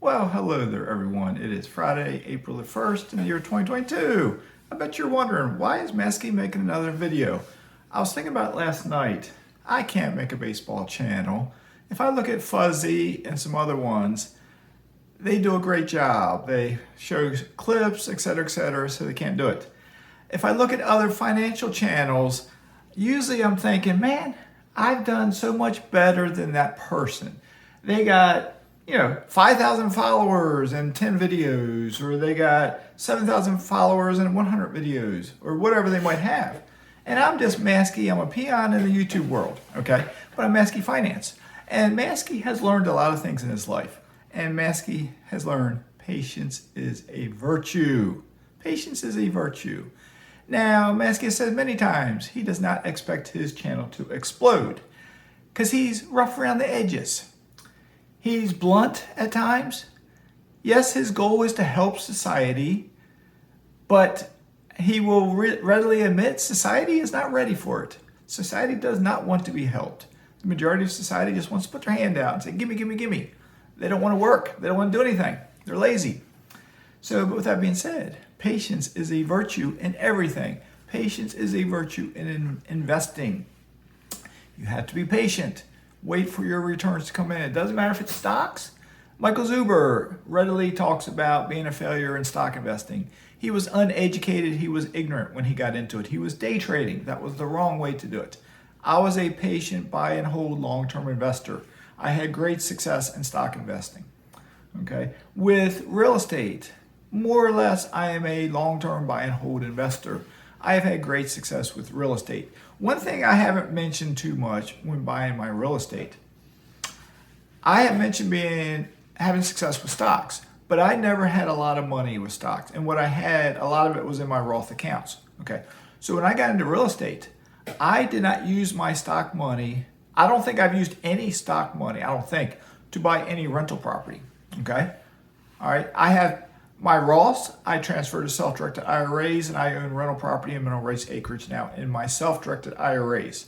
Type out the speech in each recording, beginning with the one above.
Well, hello there, everyone. It is Friday, April the 1st in the year 2022. I bet you're wondering, why is Mazske making another video? I was thinking about it last night. I can't make a baseball channel. If I look at Fuzzy and some other ones, they do a great job. They show clips, etc., so they can't do it. If I look at other financial channels, usually I'm thinking, man, I've done so much better than that person. They got 5,000 followers and 10 videos, or they got 7,000 followers and 100 videos, or whatever they might have. And I'm just Mazske. I'm a peon in the YouTube world, okay? But I'm Mazske Finance. And Mazske has learned a lot of things in his life. And Mazske has learned patience is a virtue. Patience is a virtue. Now, Mazske has said many times he does not expect his channel to explode because he's rough around the edges. He's blunt at times. Yes, his goal is to help society, but he will readily admit society is not ready for it. Society does not want to be helped. The majority of society just wants to put their hand out and say, gimme, gimme, gimme. They don't want to work. They don't want to do anything. They're lazy. So, but with that being said, patience is a virtue in everything. Patience is a virtue in investing. You have to be patient. Wait for your returns to come in. It doesn't matter if it's stocks. Michael Zuber readily talks about being a failure in stock investing. He was uneducated. He was ignorant when he got into it. He was day trading. That was the wrong way to do it. I was a patient, buy and hold, long-term investor. I had great success in stock investing. Okay. With real estate, more or less, I am a long-term buy and hold investor. I have had great success with real estate. One thing I haven't mentioned too much when buying my real estate, I have mentioned having success with stocks, but I never had a lot of money with stocks. And what I had, a lot of it was in my Roth accounts. Okay. So when I got into real estate, I did not use my stock money. I don't think I've used any stock money, to buy any rental property. Okay. All right. I have my Roths, I transferred to self-directed IRAs, and I own rental property and mineral rights acreage now in my self-directed IRAs.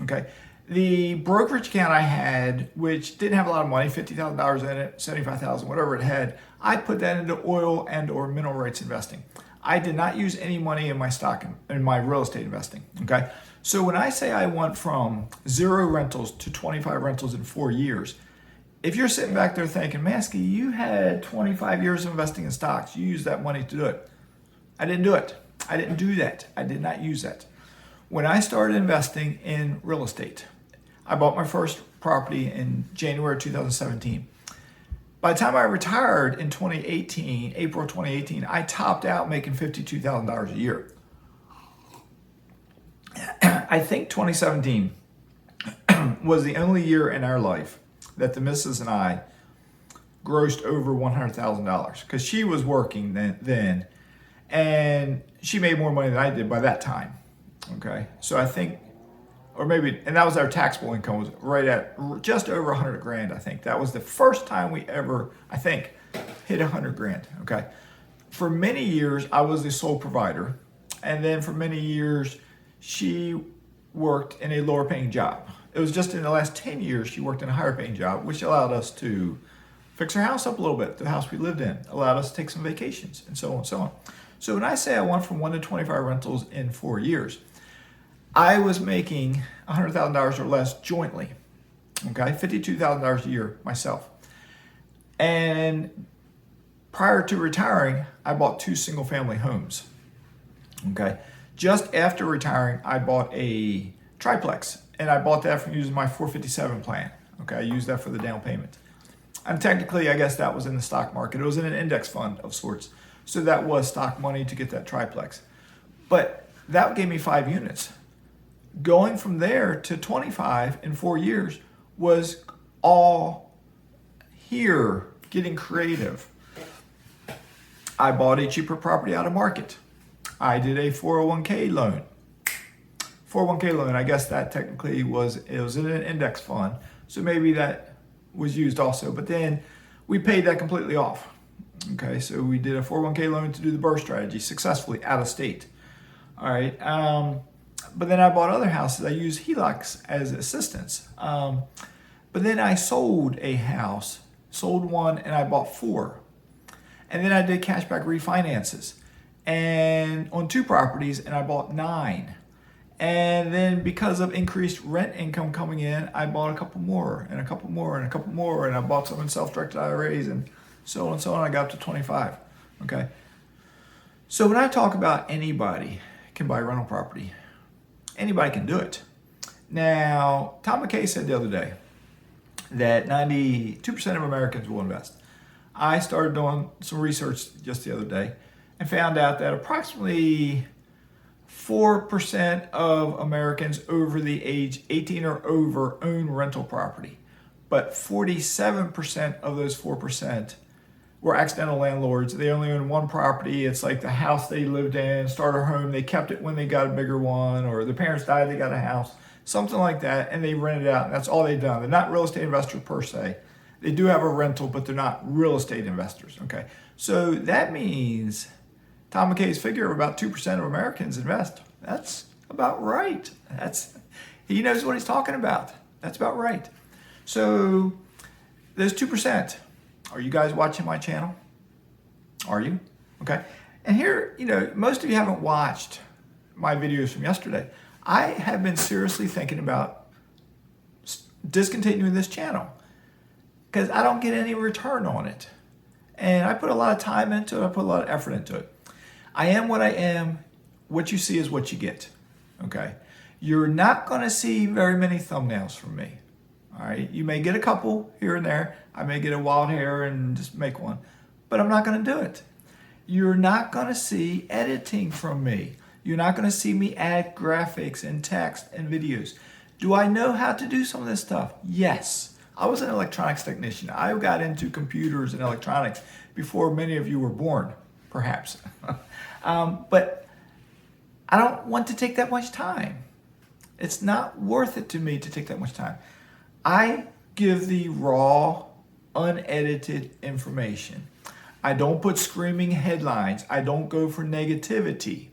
Okay. The brokerage account I had, which didn't have a lot of money, $50,000 in it, $75,000, whatever it had, I put that into oil and or mineral rights investing. I did not use any money in my stock in my real estate investing. Okay. So when I say I went from 0 rentals to 25 rentals in 4 years, if you're sitting back there thinking, Mazske, you had 25 years of investing in stocks, you used that money to do it. I didn't do it. I didn't do that. I did not use that. When I started investing in real estate, I bought my first property in January 2017. By the time I retired in 2018, April 2018, I topped out making $52,000 a year. I think 2017 was the only year in our life that the missus and I grossed over $100,000 because she was working then and she made more money than I did by that time. Okay. So I think, or maybe, and that was our taxable income was right at just over 100 grand. I think that was the first time we ever, hit 100 grand. Okay. For many years, I was the sole provider. And then for many years, she worked in a lower paying job. It was just in the last 10 years, she worked in a higher paying job, which allowed us to fix our house up a little bit, the house we lived in, allowed us to take some vacations and so on and so on. So when I say I went from 1 to 25 rentals in 4 years, I was making $100,000 or less jointly, okay, $52,000 a year myself. And prior to retiring, I bought 2 single family homes, okay. Just after retiring, I bought a triplex. And I bought that from using my 457 plan. Okay, I used that for the down payment. And technically, I guess that was in the stock market. It was in an index fund of sorts. So that was stock money to get that triplex. But that gave me 5 units. Going from there to 25 in 4 years was all here, getting creative. I bought a cheaper property out of market. I did a 401k loan. 401k loan, I guess that technically was in an index fund. So maybe that was used also, but then we paid that completely off. Okay, so we did a 401k loan to do the BRRRR strategy successfully out of state. All right, but then I bought other houses. I used HELOCs as assistance. But then I sold a house sold one, and I bought 4. And then I did cashback refinances and on 2 properties, and I bought 9. And then because of increased rent income coming in, I bought a couple more and a couple more and a couple more, and I bought some in self-directed IRAs and so on and so on. I got up to 25. Okay. So when I talk about anybody can buy rental property, anybody can do it. Now, Tom McKay said the other day that 92% of Americans will invest. I started doing some research just the other day and found out that approximately 4% of Americans over the age 18 or over own rental property. But 47% of those 4% were accidental landlords. They only own one property. It's like the house they lived in, starter home. They kept it when they got a bigger one, or their parents died, they got a house, something like that, and they rented it out. And that's all they've done. They're not real estate investors per se. They do have a rental, but they're not real estate investors. Okay. So that means Tom McKay's figure of about 2% of Americans invest. That's about right. He knows what he's talking about. That's about right. So those 2%, are you guys watching my channel? Are you? Okay. And here, most of you haven't watched my videos from yesterday. I have been seriously thinking about discontinuing this channel because I don't get any return on it. And I put a lot of time into it. I put a lot of effort into it. I am what I am. What you see is what you get. Okay. You're not going to see very many thumbnails from me. All right. You may get a couple here and there. I may get a wild hair and just make one, but I'm not going to do it. You're not going to see editing from me. You're not going to see me add graphics and text and videos. Do I know how to do some of this stuff? Yes. I was an electronics technician. I got into computers and electronics before many of you were born, perhaps. But I don't want to take that much time. It's not worth it to me to take that much time. I give the raw, unedited information. I don't put screaming headlines. I don't go for negativity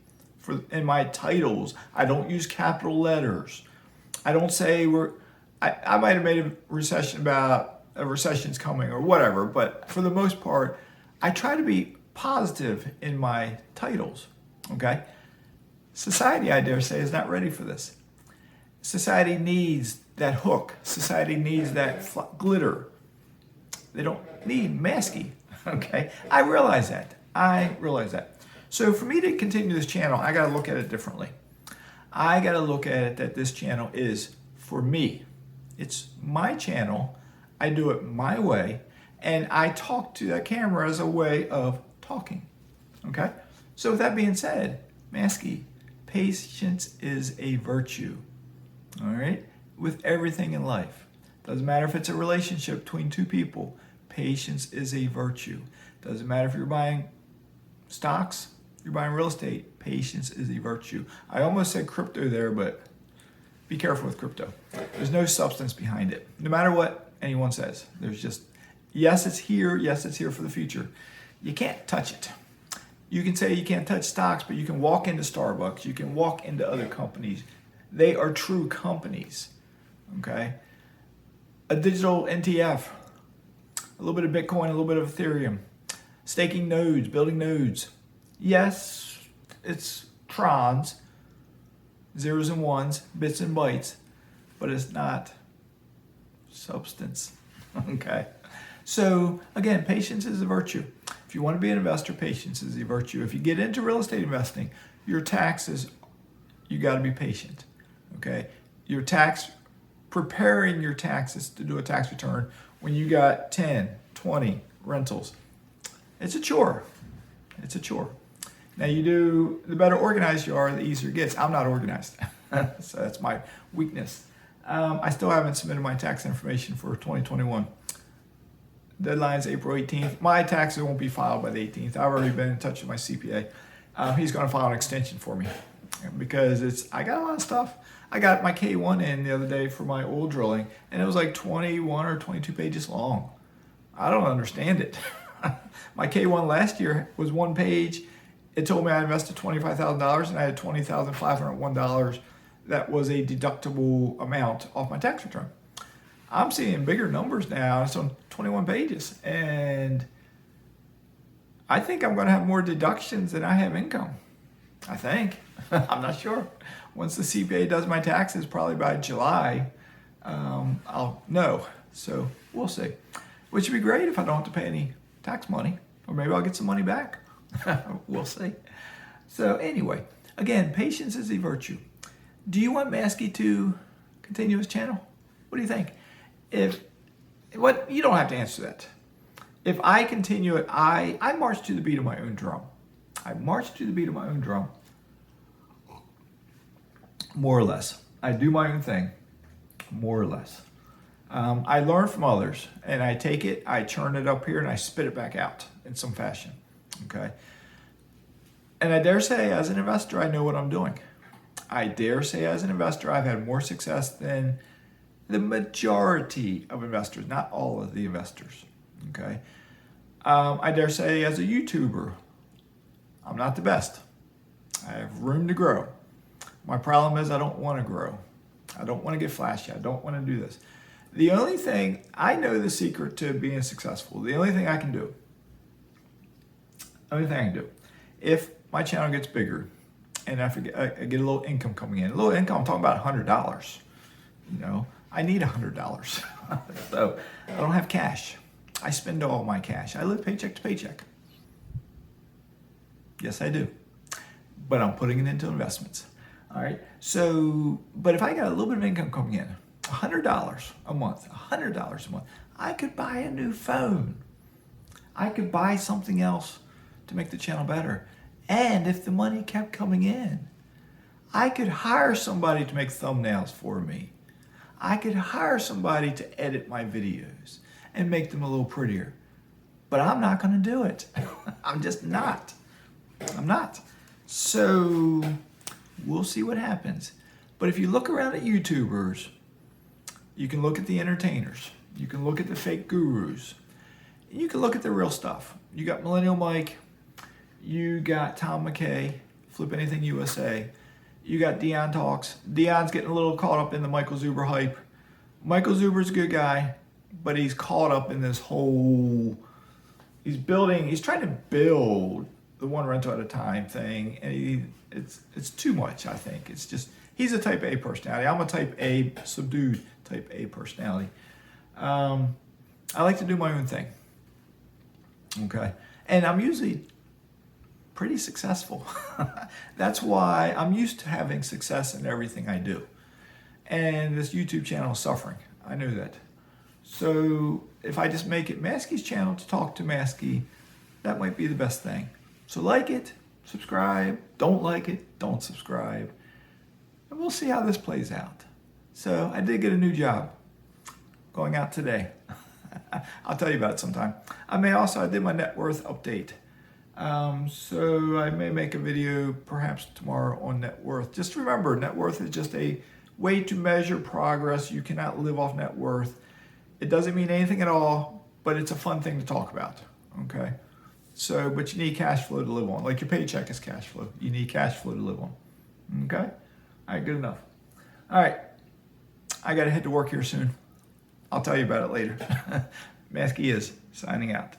in my titles. I don't use capital letters. I don't say I might have made a recession about a recession's coming or whatever, but for the most part, I try to be positive in my titles, okay? Society, I dare say, is not ready for this. Society needs that hook. Society needs that glitter. They don't need masky, okay? I realize that. So for me to continue this channel, I got to look at it differently. I got to look at it that this channel is for me. It's my channel. I do it my way, and I talk to that camera as a way of talking, okay? So with that being said, masky, patience is a virtue, all right? With everything in life. Doesn't matter if it's a relationship between 2 people. Patience is a virtue. Doesn't matter if you're buying stocks, you're buying real estate. Patience is a virtue. I almost said crypto there, but be careful with crypto. There's no substance behind it. No matter what anyone says. There's just, yes, it's here. Yes, it's here for the future. You can't touch it. You can say you can't touch stocks, but you can walk into Starbucks. You can walk into other companies. They are true companies. Okay? A digital NTF. A little bit of Bitcoin, a little bit of Ethereum. Staking nodes, building nodes. Yes, it's trons, zeros and ones, bits and bytes, but it's not substance. Okay? So, again, patience is a virtue. If you want to be an investor, patience is a virtue. If you get into real estate investing, your taxes, you got to be patient. Okay? Preparing your taxes to do a tax return when you got 10, 20 rentals. It's a chore. Now the better organized you are, the easier it gets. I'm not organized. So that's my weakness. I still haven't submitted my tax information for 2021. Deadline's April 18th. My taxes won't be filed by the 18th. I've already been in touch with my CPA. He's going to file an extension for me because I got a lot of stuff. I got my K1 in the other day for my oil drilling, and it was like 21 or 22 pages long. I don't understand it. My K1 last year was 1 page. It told me I invested $25,000 and I had $20,501. That was a deductible amount off my tax return. I'm seeing bigger numbers now. It's on 21 pages. And I think I'm going to have more deductions than I have income. I think. I'm not sure. Once the CPA does my taxes, probably by July, I'll know. So we'll see. Which would be great if I don't have to pay any tax money. Or maybe I'll get some money back. We'll see. So anyway, again, patience is a virtue. Do you want Mazske to continue his channel? What do you think? You don't have to answer that. If I continue it, I march to the beat of my own drum. I march to the beat of my own drum. More or less. I do my own thing. More or less. I learn from others, and I take it, I churn it up here, and I spit it back out in some fashion. Okay? And I dare say, as an investor, I know what I'm doing. I dare say, as an investor, I've had more success than the majority of investors, not all of the investors. Okay? I dare say, as a YouTuber, I'm not the best. I have room to grow. My problem is I don't want to grow. I don't want to get flashy. I don't want to do this. The only thing, I know the secret to being successful. The only thing I can do, if my channel gets bigger and I get a little income coming in, a little income, I'm talking about $100. You know, I need $100. So I don't have cash. I spend all my cash. I live paycheck to paycheck. Yes, I do. But I'm putting it into investments. All right. So, but if I got a little bit of income coming in, $100 a month, $100 a month, I could buy a new phone. I could buy something else to make the channel better. And if the money kept coming in, I could hire somebody to make thumbnails for me. I could hire somebody to edit my videos and make them a little prettier. But I'm not going to do it. I'm just not. I'm not. So we'll see what happens. But if you look around at YouTubers, you can look at the entertainers. You can look at the fake gurus. You can look at the real stuff. You got Millennial Mike. You got Tom McKay, Flip Anything USA. You got Dion Talks. Dion's getting a little caught up in the Michael Zuber hype. Michael Zuber's a good guy, but he's caught up in this whole, he's trying to build the one rental at a time thing, and it's too much, I think. It's just, he's a type A personality. I'm a type A, subdued type A personality. I like to do my own thing. Okay. And I'm usually pretty successful. That's why I'm used to having success in everything I do. And this YouTube channel is suffering. I know that. So if I just make it Mazske's channel to talk to Mazske, that might be the best thing. So like it, subscribe. Don't like it, don't subscribe. And we'll see how this plays out. So I did get a new job going out today. I'll tell you about it sometime. I did my net worth update. So I may make a video perhaps tomorrow on net worth. Just remember, net worth is just a way to measure progress. You cannot live off net worth. It doesn't mean anything at all, but it's a fun thing to talk about. Okay. So, but you need cash flow to live on. Like your paycheck is cash flow. You need cash flow to live on. Okay. All right. Good enough. All right. I got to head to work here soon. I'll tell you about it later. Mazske is signing out.